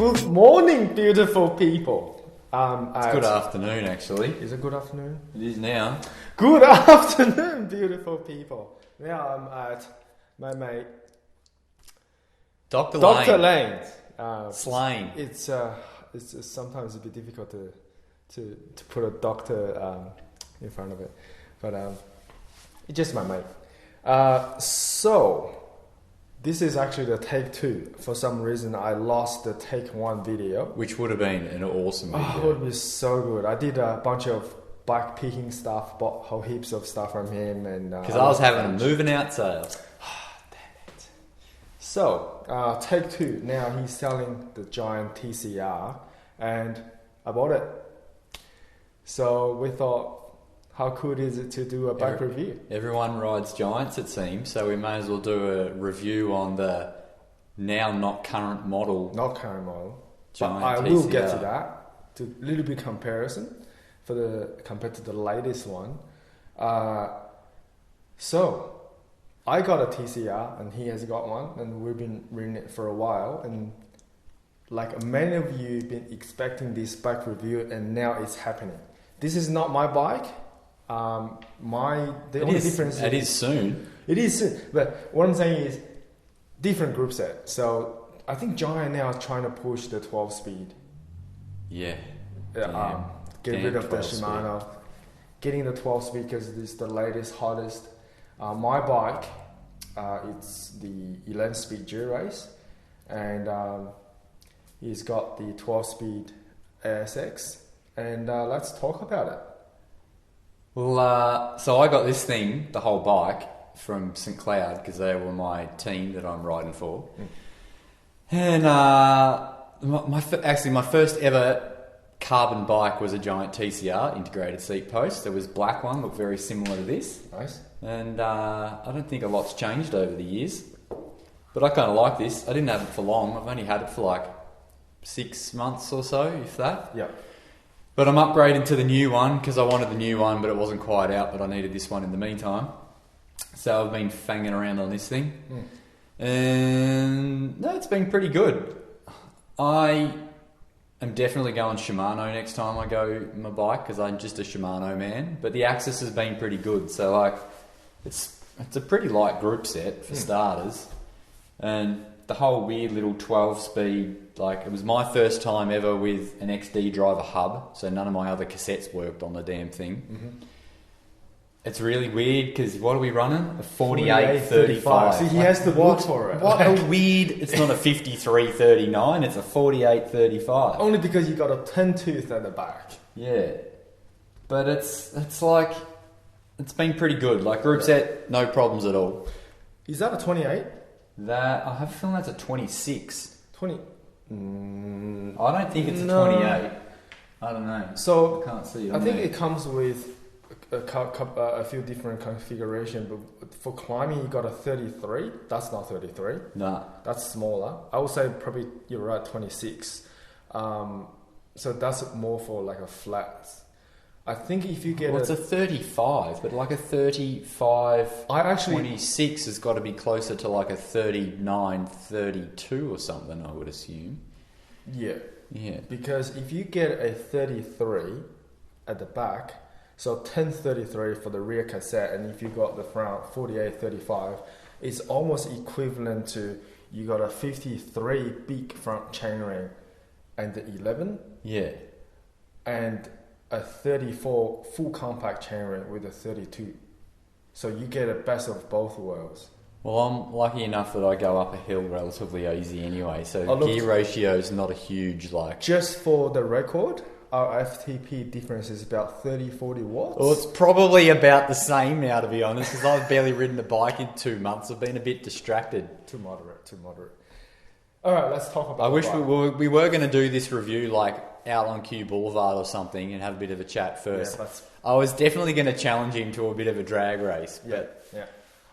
Good morning, beautiful people. It's good afternoon, actually. Is it good afternoon? It is now. Good afternoon, beautiful people. Now I'm at my mate Dr.Lane. Slane. It's sometimes a bit difficult to put a doctor in front of it, but it's just my mate. So this is actually the take 2. For some reason, I lost the take 1 video, Which would have been an awesome video. Oh, it would be so good. I did a bunch of bike picking stuff, bought whole heaps of stuff from him, and because I was having a moving out sale. Damn it. So, take 2. Now he's selling the Giant TCR, and I bought it. So we thought, how cool is it to do a bike review? Everyone rides Giants, it seems, so we may as well do a review on the now not current model. Not current model. Giant but I TCR. will get to that. To a little bit comparison compared to the latest one. So I got a TCR and he has got one, and we've been reading it for a while, and like many of you been expecting this bike review, and now it's happening. This is not my bike. The only difference it is soon. It is soon, but what I'm saying is different group set. So I think Giant now is trying to push the 12 speed. Yeah. Get rid of the Shimano. Getting the 12 speed because it's the latest, hottest. My bike, it's the 11 speed G-Race, and he's got the 12 speed AXS, and let's talk about it. Well, so I got this thing, the whole bike, from St Cloud because they were my team that I'm riding for. And my first ever carbon bike was a Giant TCR integrated seat post. There was a black one, looked very similar to this. Nice. And I don't think a lot's changed over the years. But I kind of like this. I didn't have it for long. I've only had it for like 6 months or so, if that. Yeah. But I'm upgrading to the new one because I wanted the new one, but it wasn't quite out, but I needed this one in the meantime. So I've been fanging around on this thing. And no, it's been pretty good. I am definitely going Shimano next time I go my bike because I'm just a Shimano man. But the AXS has been pretty good. So like, it's a pretty light group set for starters. And the whole weird little 12 speed, like it was my first time ever with an XD driver hub, so none of my other cassettes worked on the damn thing. It's really weird because what are we running? A 4835. See, he has to work for it. What a weird, it's not a 5339, it's a 4835. Only because you got a 10 tooth at the back. Yeah. But it's like, it's been pretty good. Like group set, no problems at all. Is that a 28? That, I have a feeling that's a 26. 20. I don't think it's a 28. I don't know. So I can't see. I think it comes with a few different configurations, but for climbing you got a 33. That's not 33. Nah. That's smaller. I would say probably you're right, 26. So that's more for like a flat. I think if you get it's a 35, but like a 35, I actually 26 has got to be closer to like a 39, 32 or something, I would assume. Yeah. Yeah. Because if you get a 33 at the back, so 1033 for the rear cassette, and if you got the front 4835, it's almost equivalent to you got a 53 big front chainring and the 11. Yeah. And a 34 full compact chainring with a 32. So you get a best of both worlds. Well, I'm lucky enough that I go up a hill relatively easy anyway, so gear ratio is not a huge like... Just for the record, our FTP difference is about 30-40 watts. Well, it's probably about the same now, to be honest, because I've barely ridden a bike in 2 months. I've been a bit distracted. Too moderate. All right, let's talk about I wish we were going to do this review like out on Kew Boulevard or something and have a bit of a chat first. Yeah, I was definitely going to challenge him to a bit of a drag race. But yeah.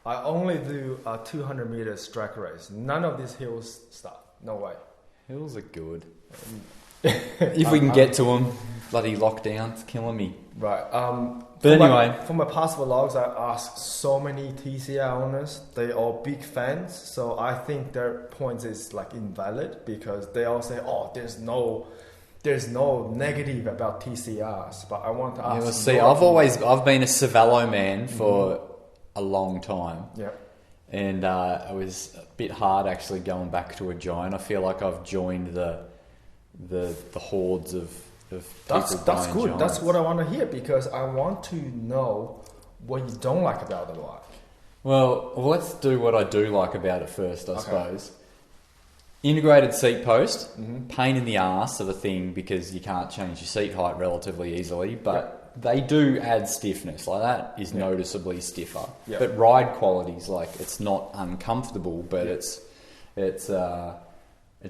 I only do a 200 meters drag race. None of these hills stuff. No way. Hills are good. If we can get to them, bloody lockdown's killing me. Right. But anyway, for my past vlogs, I asked so many TCR owners. They all big fans, so I think their points is like invalid because they all say, "Oh, there's no negative about TCRs." But I want to ask. Yeah, see, I've been a Cervelo man for a long time. Yeah. And it was a bit hard actually going back to a Giant. I feel like I've joined the hordes of That's people good. buying Giants. That's what I want to hear because I want to know what you don't like about the bike. Well, let's do what I do like about it first, I suppose. Integrated seat post, pain in the arse of a thing because you can't change your seat height relatively easily, but they do add stiffness. Like that is noticeably stiffer. Yep. But ride quality's like it's not uncomfortable, but it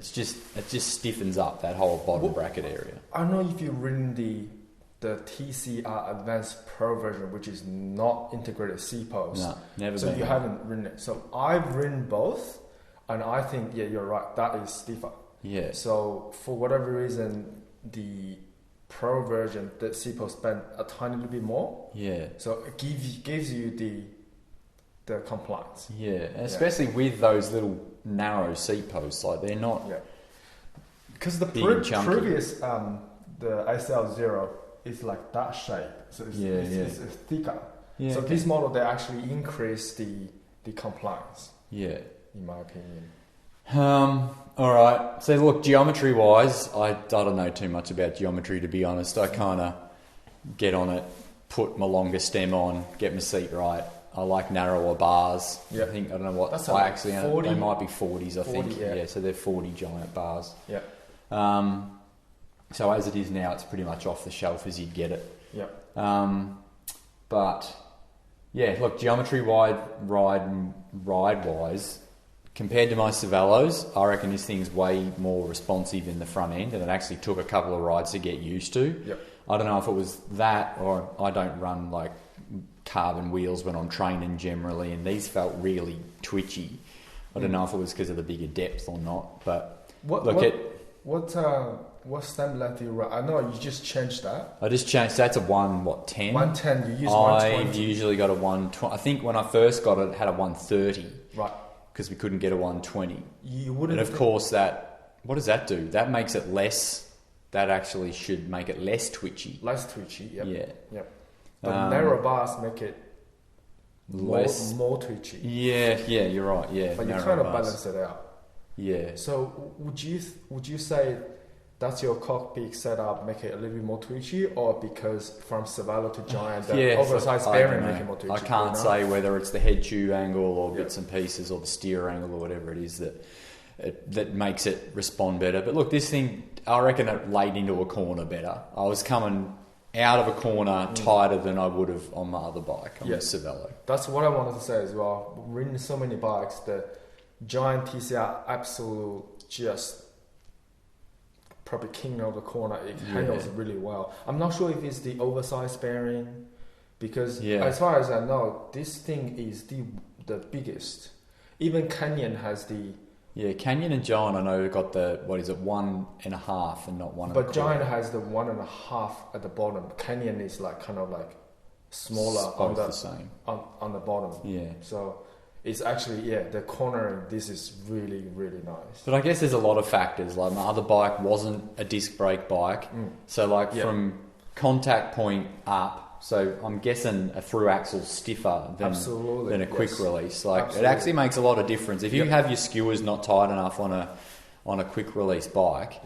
just stiffens up that whole bottom bracket area. I don't know if you've ridden the TCR Advanced Pro version, which is not integrated seat post. No, never so been. You haven't ridden it. So I've ridden both, and I think you're right. That is stiffer. Yeah. So for whatever reason, the Pro version, the seat post bend a tiny little bit more. Yeah. So it gives you the compliance. Yeah, and especially with those little narrow seat posts, like they're not. Yeah. Because the previous the SL0 is like that shape, so it's thicker. Yeah, so this model they actually increase the compliance. Yeah, in my opinion. All right. So look, geometry wise, I don't know too much about geometry to be honest. I kind of get on it, put my longer stem on, get my seat right. I like narrower bars. Yep. I don't know what. That's I actually 40, they might be 40s. I 40, think. Yeah. So they're 40 Giant bars. Yeah. So as it is now, it's pretty much off the shelf as you'd get it. Yeah. But yeah, look, geometry ride wise, compared to my Cervelos, I reckon this thing's way more responsive in the front end, and it actually took a couple of rides to get used to. Yep. I don't know if it was that, or I don't run like carbon wheels when I'm training generally, and these felt really twitchy. I don't know if it was because of the bigger depth or not, but what stem length do you run? I know you just changed that. I just changed. That's a 10? 110. You use 120. I've usually got a 120. I think when I first got it, it had a 130. Right. Because we couldn't get a 120. You wouldn't. And of course, what does that do? That makes it less. That actually should make it less twitchy. Less twitchy. Yep. Yeah. Yep. The narrow bars make it less more twitchy. Yeah, you're right. Yeah, but you kind of balance it out. Yeah. So would you say that's your cockpit setup make it a little bit more twitchy, or because from Cervelo to Giant, the oversized bearing make it more twitchy? I can't say whether it's the head tube angle or bits and pieces or the steer angle or whatever it is that makes it respond better. But look, this thing, I reckon it laid into a corner better. I was coming out of a corner tighter than I would have on my other bike, on the Cervelo. That's what I wanted to say as well. Ridden so many bikes, the Giant TCR absolute just probably king of the corner. It handles really well. I'm not sure if it's the oversized bearing, because as far as I know, this thing is the biggest. Even Canyon has the... Yeah, Canyon and Giant, I know, got the, 1.5 and not 1.25. But Giant has the 1.5 at the bottom. Canyon is like kind of like smaller on the same on the bottom. Yeah. So it's actually, the cornering, this is really, really nice. But I guess there's a lot of factors. Like my other bike wasn't a disc brake bike. So like from contact point up, so I'm guessing a through axle stiffer than a quick release. Like it actually makes a lot of difference. If you have your skewers not tight enough on a quick release bike,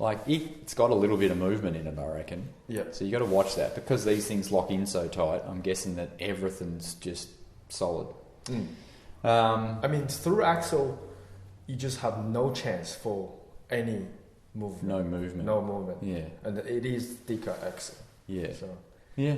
like it's got a little bit of movement in it, I reckon. Yeah. So you got to watch that, because these things lock in so tight. I'm guessing that everything's just solid. I mean, through axle, you just have no chance for any movement. No movement. Yeah. And it is thicker axle. Yeah. So. Yeah.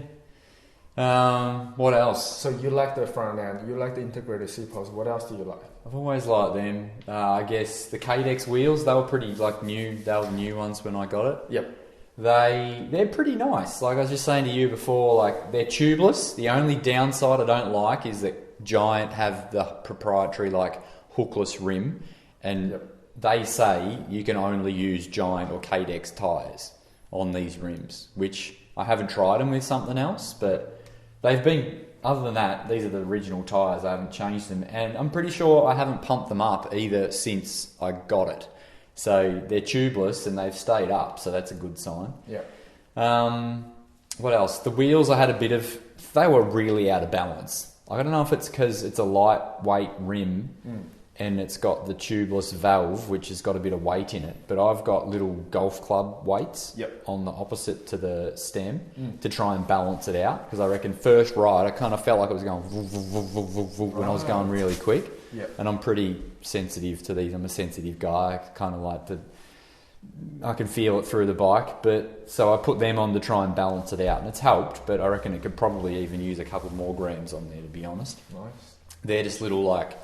What else? So you like the front end, you like the integrated seat post. What else do you like? I've always liked them. I guess the Cadex wheels, they were pretty new. They were new ones when I got it. Yep. They're pretty nice. Like I was just saying to you before, like they're tubeless. The only downside I don't like is that Giant have the proprietary like hookless rim, and they say you can only use Giant or Cadex tyres on these rims, which I haven't tried them with something else, but they've been, other than that, these are the original tyres. I haven't changed them, and I'm pretty sure I haven't pumped them up either since I got it. So they're tubeless and they've stayed up, so that's a good sign. Yeah. What else? The wheels I had a bit of, they were really out of balance. I don't know if it's because it's a lightweight rim and it's got the tubeless valve, which has got a bit of weight in it. But I've got little golf club weights on the opposite to the stem to try and balance it out. Because I reckon first ride, I kind of felt like it was going when I was going really quick. Yep. And I'm pretty sensitive to these. I'm a sensitive guy. I kind of like to, I can feel it through the bike. But so I put them on to try and balance it out. And it's helped, but I reckon it could probably even use a couple more grams on there, to be honest. Nice. They're just little like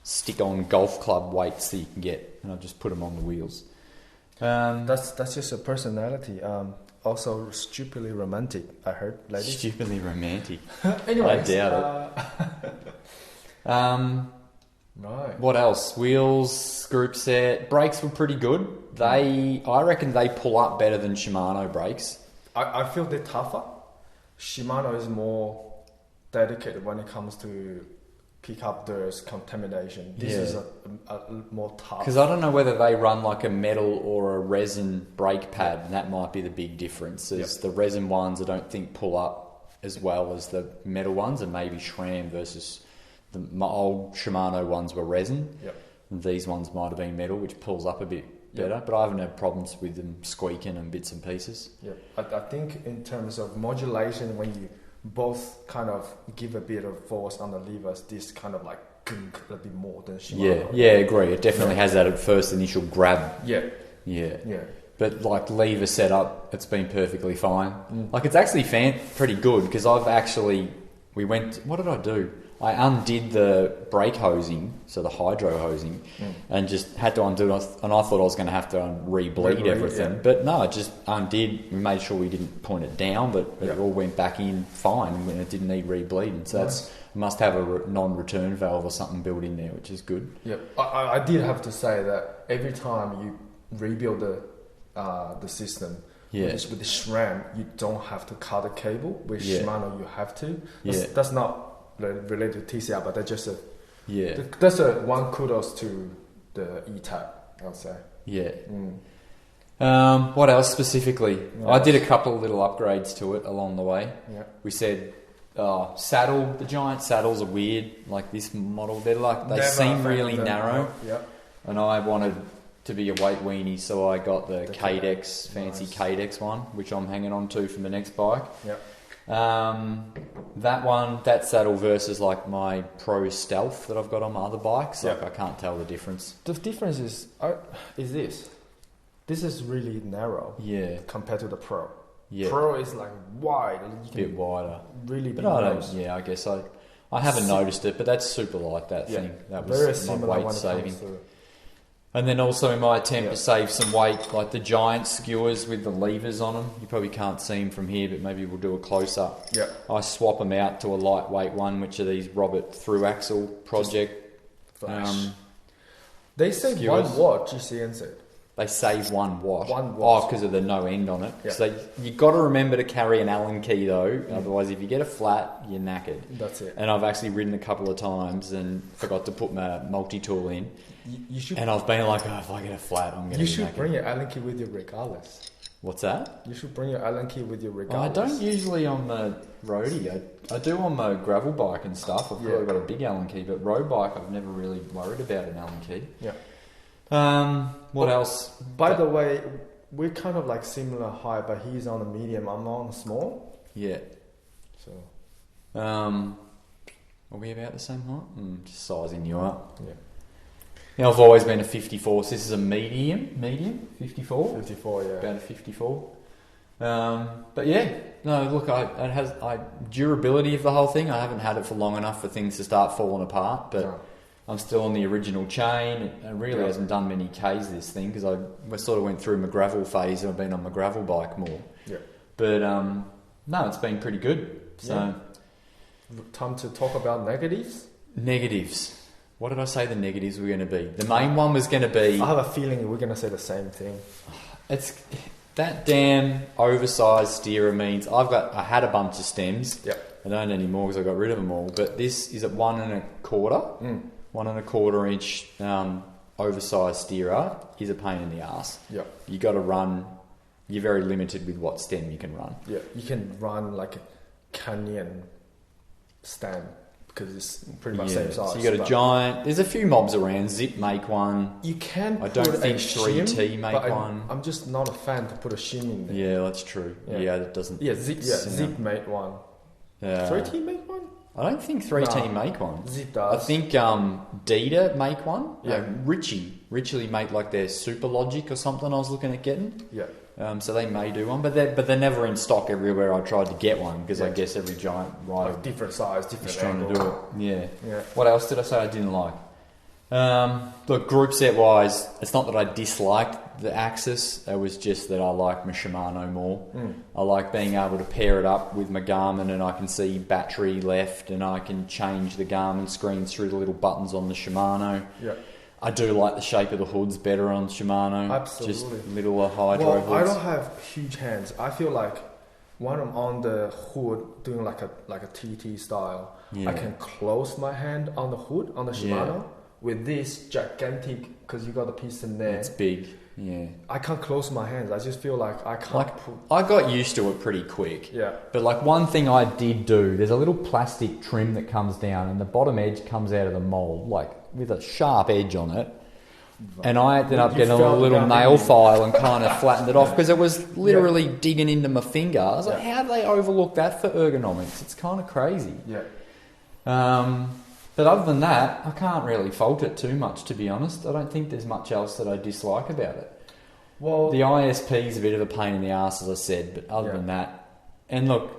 stick-on golf club weights that you can get, and I just put them on the wheels. That's just a personality. Also stupidly romantic, I heard, ladies. Stupidly romantic. Anyways, I doubt it. Right. What else? Wheels, group set, brakes were pretty good. I reckon they pull up better than Shimano brakes. I feel they're tougher. Shimano is more dedicated when it comes to pick up the contamination. This is a more tough. Because I don't know whether they run like a metal or a resin brake pad, and that might be the big difference. Is the resin ones I don't think pull up as well as the metal ones, and maybe SRAM versus my old Shimano ones were resin. And these ones might have been metal, which pulls up a bit better. But I haven't had problems with them squeaking and bits and pieces. I think in terms of modulation, when you both kind of give a bit of force on the levers, this kind of like a bit more than Shimano. Yeah, agree. It definitely has that at first initial grab. Yeah. But like lever setup, it's been perfectly fine. Like it's actually pretty good because what did I do? I undid the brake hosing, so the hydro hosing, and just had to undo it. And I thought I was going to have to re-bleed everything. Yeah. But no, I just undid. We made sure we didn't point it down, but it all went back in fine and it didn't need re-bleeding. So that's must have a non-return valve or something built in there, which is good. Yep. I did have to say that every time you rebuild the system, with the SRAM, you don't have to cut the cable. With Shimano, you have to. That's not related to TCR, but that's just that's one kudos to the E-Type, I'll say. What else specifically? I did a couple of little upgrades to it along the way. We said saddle, the Giant saddles are weird, like this model. They seem really narrow. And I wanted to be a weight weenie, so I got the Cadex, fancy Cadex one, which I'm hanging on to for the next bike. That saddle versus like my Pro Stealth that I've got on my other bikes, like I can't tell the difference. The difference is this is really narrow compared to the Pro. Pro is like wide, a bit wider, really big. I guess I haven't noticed it, but that's super light, that thing. That was very my similar weight saving. And then also in my attempt to save some weight, like the Giant skewers with the levers on them, you probably can't see them from here, but maybe we'll do a close-up. I swap them out to a lightweight one, which are these Robert through-axle project. They say skewers. 1 watt, GCN said. They save 1 watt. 1 watt. Because of the no end on it. So you've got to remember to carry an Allen key though, otherwise if you get a flat, you're knackered. That's it. And I've actually ridden a couple of times and forgot to put my multi-tool in. You should, and I've been like, if I get a flat, I'm going to be knackered. You should bring your Allen key with you regardless. What's that? You should bring your Allen key with you regardless. I don't usually on the roadie. I do on my gravel bike and stuff. I've probably got a big Allen key, but road bike, I've never really worried about an Allen key. What else? By the way, we're kind of like similar height, but he's on a medium, I'm on a small. So, are we about the same height? Just sizing you up. Now, I've always been a 54, so this is a medium, 54? 54, About a 54. But look, durability of the whole thing, I haven't had it for long enough for things to start falling apart, but I'm still on the original chain. It really hasn't done many Ks, this thing, because I sort of went through my gravel phase and I've been on my gravel bike more. But, no, it's been pretty good. So, time to talk about negatives? Negatives. What did I say the negatives were going to be? The main one was going to be... I have a feeling we're going to say the same thing. It's that damn oversized steerer means I had a bunch of stems. Yep. I don't anymore because I got rid of them all. But this is at 1 1.25 inch oversized steerer is a pain in the ass. Yep. You got to run. You're very limited with what stem you can run. Yeah, you can run like a Canyon stem because it's pretty much same size. So you got a Giant. There's a few mobs around. Zip make one. You can. I don't think 3T make one. I'm just not a fan to put a shim in there. Yeah, that's true. Yeah, that doesn't. Yeah, Zip made one. 3T make one. I don't think 3T make one. Zip does. I think Dita make one. Yeah. Richie make like their Super Logic or something. I was looking at getting. Yeah. So they may do one, but they're never in stock everywhere I tried to get one because I guess every Giant rider like different size, different is trying angle. to do it. Yeah. Yeah. What else did I say I didn't like? Look, group set wise, it's not that I disliked the AXS. It was just that I like my Shimano more. I like being able to pair it up with my Garmin, and I can see battery left, and I can change the Garmin screens through the little buttons on the Shimano. Yeah. I do like the shape of the hoods better on Shimano. Absolutely. Just little hydro hoods. I don't have huge hands. I feel like when I'm on the hood doing like a TT style, I can close my hand on the hood on the Shimano. Yeah. With this gigantic, because you got the piston there. It's big. Yeah. I can't close my hands. I just feel like I can't. I got used to it pretty quick. Yeah. But like one thing I did do, there's a little plastic trim that comes down, and the bottom edge comes out of the mold, like with a sharp edge on it. And I ended up getting a little nail file and kind of flattened it off because it was literally digging into my finger. I was like, how do they overlook that for ergonomics? It's kind of crazy. Yeah. But other than that, I can't really fault it too much, to be honest. I don't think there's much else that I dislike about it. Well, the ISP is a bit of a pain in the arse, as I said, but other than that... And look,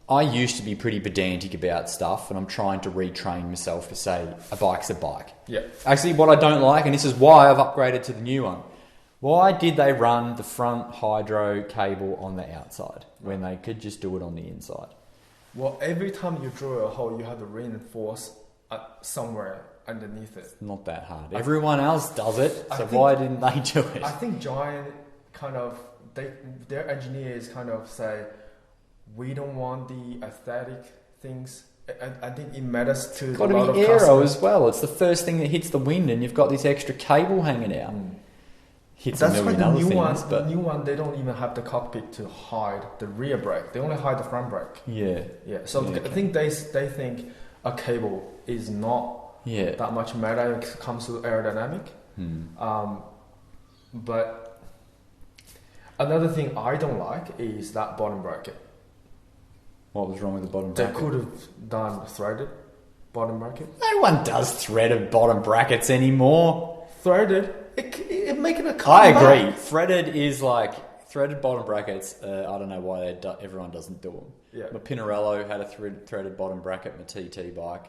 I used to be pretty pedantic about stuff, and I'm trying to retrain myself to say, a bike's a bike. Yeah. Actually, what I don't like, and this is why I've upgraded to the new one, why did they run the front hydro cable on the outside when they could just do it on the inside? Well, every time you drill a hole, you have to reinforce somewhere underneath it. It's not that hard. Everyone else does it, so why didn't they do it? I think Giant kind of, their engineers kind of say, we don't want the aesthetic things. I think it matters to a lot of customers. Got to be aero as well. It's the first thing that hits the wind, and you've got this extra cable hanging out. Hits That's a million why other new things. The new one, they don't even have the cockpit to hide the rear brake. They only hide the front brake. Yeah. Yeah. So I think they think a cable is not that much matter when it comes to aerodynamic. But another thing I don't like is that bottom bracket. What was wrong with the bottom bracket? They could have done threaded bottom bracket. No one does threaded bottom brackets anymore. Threaded? It making a comeback. I agree. Threaded bottom brackets, I don't know why everyone doesn't do them. Yeah. My Pinarello had a threaded bottom bracket, my TT bike.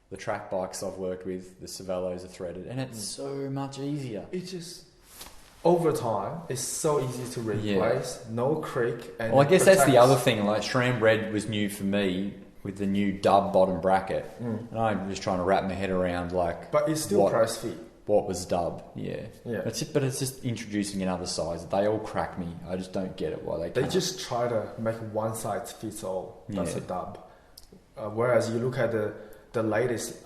The track bikes I've worked with, the Cervelos are threaded, and it's so much easier. It's just, over time, it's so easy to replace, no creak. And well, I guess that's the other thing, like Sram Red was new for me with the new dub bottom bracket, and I'm just trying to wrap my head around But it's still price fit. What was dub? Yeah. But it's just introducing another size. They all crack me. I just don't get it why they can't. They just try to make one size fits all. That's a dub. Whereas you look at the latest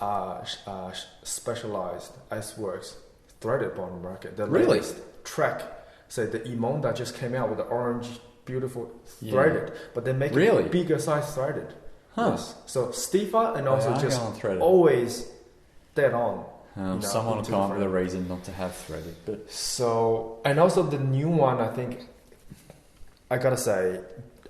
Specialized Iceworks threaded bottom bracket. The latest Trek, say the Emonda just came out with the orange, beautiful threaded, but they make it bigger size threaded. Yes. So stiffer and also just always dead on. Someone will come up with a reason not to have threaded. But so, and also the new one, I think, I gotta say,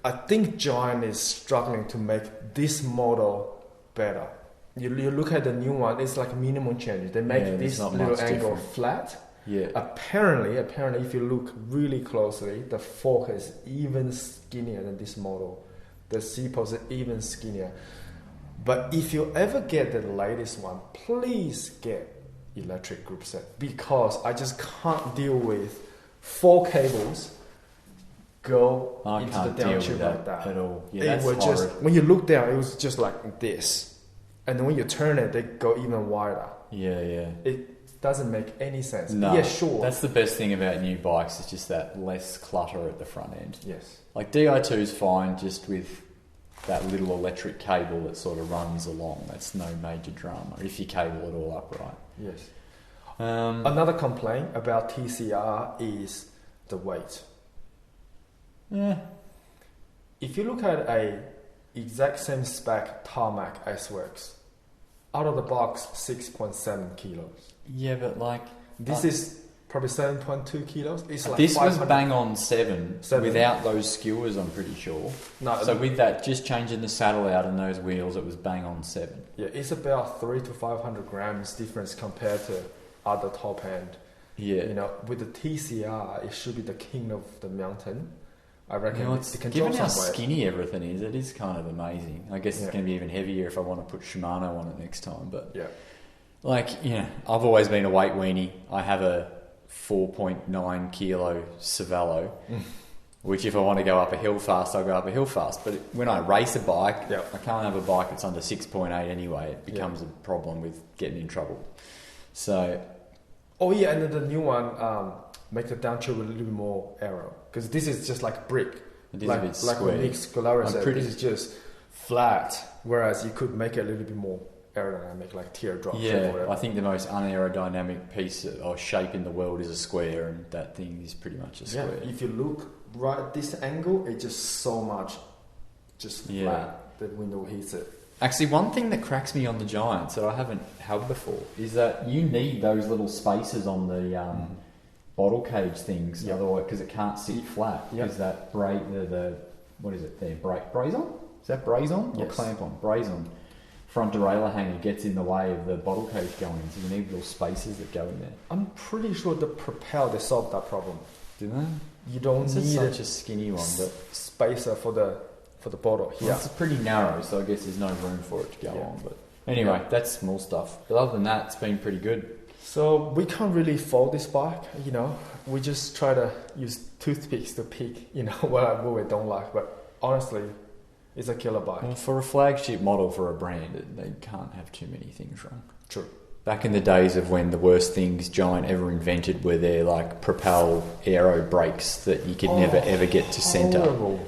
I think Giant is struggling to make this model better. You look at the new one, it's like minimum change. They make this little angle flat. Yeah. Apparently, if you look really closely, the fork is even skinnier than this model. The C-post is even skinnier. But if you ever get the latest one, please get electric group set, because I just can't deal with 4 cables go into the downshift like that at all. Yeah, it was just, when you look down, it was just like this, and then when you turn it, they go even wider. Yeah. It doesn't make any sense. No, yeah, sure. That's the best thing about new bikes, is just that less clutter at the front end. Yes. Like Di2 is fine just with that little electric cable that sort of runs along. That's no major drama if you cable it all up right. Yes. Another complaint about TCR is the weight. Yeah. If you look at a exact same spec Tarmac S-Works, out of the box 6.7 kilos. Yeah, but like this is probably 7.2 kilos. It's like this was bang on 7 7 without those skewers, I'm pretty sure. No, so with that, just changing the saddle out and those wheels, it was bang on 7. Yeah, it's about 300 to 500 grams difference compared to other top end. Yeah, you know, with the TCR, it should be the king of the mountain. I reckon. You know, it can given drop how some weight. skinny everything is, it is kind of amazing. I guess it's going to be even heavier if I want to put Shimano on it next time. But yeah, like, I've always been a weight weenie. I have a 4.9 kilo Cervelo, which if I want to go up a hill fast, I'll go up a hill fast. But when I race a bike, I can't have a bike that's under 6.8 anyway. It becomes a problem with getting in trouble. So, oh yeah, and then the new one make the down tube a little bit more arrow, because this is just like brick. It is like, a bit like square. Nick Scolari said, pretty... this is just flat. Whereas you could make it a little bit more aerodynamic, like teardrop. Yeah, I think the most unaerodynamic piece or shape in the world is a square, and that thing is pretty much a square. Yeah, if you look right at this angle, it's just so much flat. The window hits it. Actually, one thing that cracks me on the Giants that I haven't had before is that you need those little spaces on the bottle cage things, otherwise, because it can't sit flat. Because that what is it there? Braze-on? Is that braze-on or clamp-on? Braze-on. Front derailleur hanger gets in the way of the bottle cage going, so you need little spaces that go in there. I'm pretty sure the Propel, they solved that problem. Do they? You don't need such a skinny one, but spacer for the bottle. Well, it's pretty narrow, so I guess there's no room for it to go on. But anyway, that's small stuff. But other than that, it's been pretty good. So we can't really fold this bike, We just try to use toothpicks to pick, what we don't like. But honestly, it's a killer bike. Well, for a flagship model for a brand, they can't have too many things wrong. True. Back in the days of when the worst things Giant ever invented were their Propel aero brakes that you could never ever get to centre. Horrible.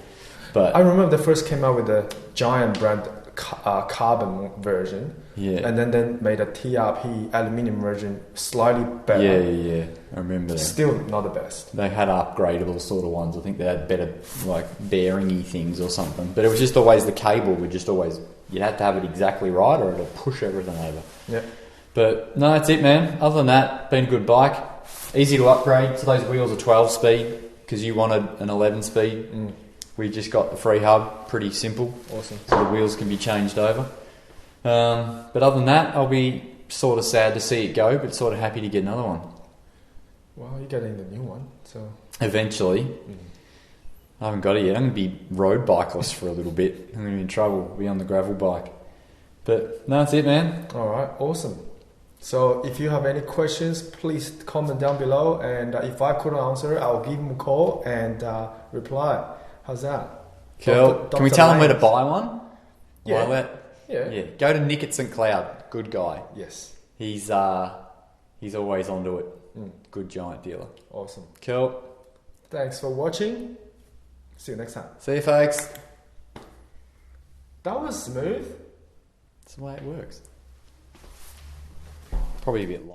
But I remember they first came out with the Giant brand carbon version, and then they made a TRP aluminium version, slightly better. Yeah, I remember that. Still not the best. They had upgradable sort of ones. I think they had better bearingy things or something. But it was just always the cable would just always, you had to have it exactly right or it'll push everything over. Yeah. But no, that's it, man. Other than that, been a good bike. Easy to upgrade. So those wheels are 12 speed because you wanted an 11 speed. We just got the free hub, pretty simple. Awesome. So the wheels can be changed over. But other than that, I'll be sort of sad to see it go, but sort of happy to get another one. Well, you're getting the new one, so... Eventually. I haven't got it yet. I'm going to be road bikeless for a little bit. I'm going to be in trouble. Be on the gravel bike. But no, that's it, man. All right, awesome. So if you have any questions, please comment down below, and if I couldn't answer, I'll give him a call and reply. How's that? Cool. Can we tell them where to buy one? Yeah. Yeah. Go to Nick at St. Cloud. Good guy. Yes. He's always onto it. Good Giant dealer. Awesome. Cool. Thanks for watching. See you next time. See you, folks. That was smooth. That's the way it works. Probably a bit long.